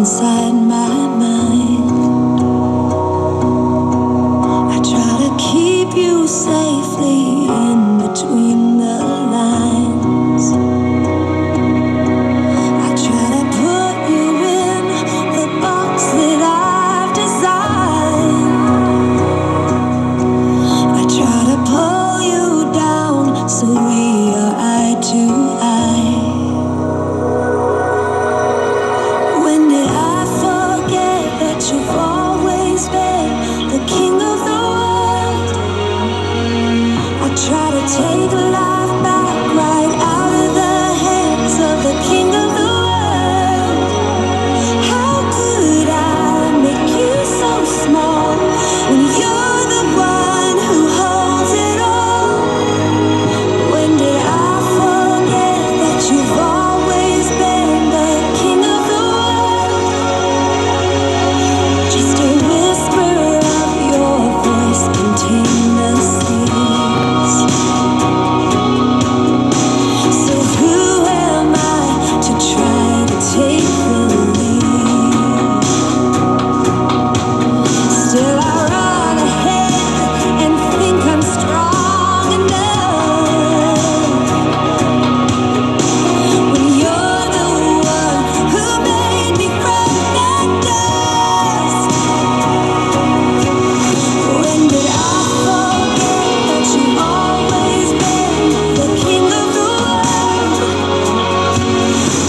inside my mind. I try to keep you safely in between the lines. I try to put you in the box that I've designed. I try to pull you down so we are eye to eye. When did I forget that you've always been the king of the world? I try to take life back right out of the hands of the king of the world. How could I make you so small when you're the one who holds it all? When did I forget that you've always been the king of the world? Just a whisper of your voice contained the seas. So who am I to try to take the lead? Still I run ahead and think I'm strong enough. When you're the one who made me from the dust. When did I forget that you've always been the king of the world?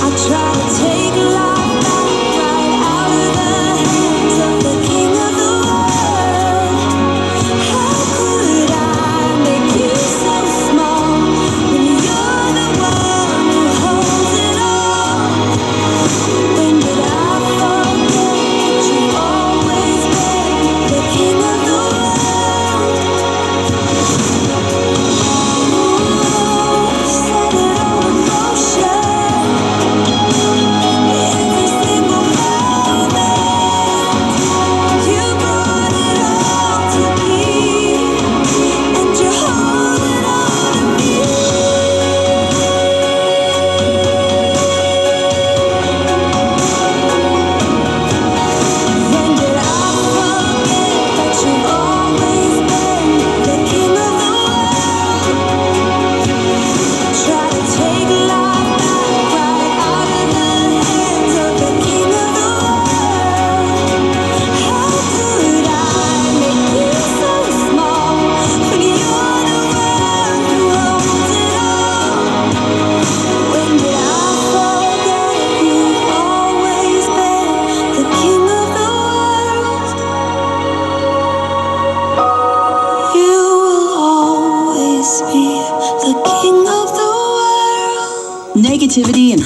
I try to take life back right out of the hands of the king of the world. How could I make you so small when you're the one who holds it all? When did I forget that you've always been the king of the world? Set it all in motion, every single moment. You brought it all to me, and you're holding on to me. When did I forget that you've always been the king of the world? Try to take life back right out of the hands of the king of the world. How could I make you so small when you're the one who holds it all? When did I forget you've always been the king of the world? You will always be the king of the world. Negativity and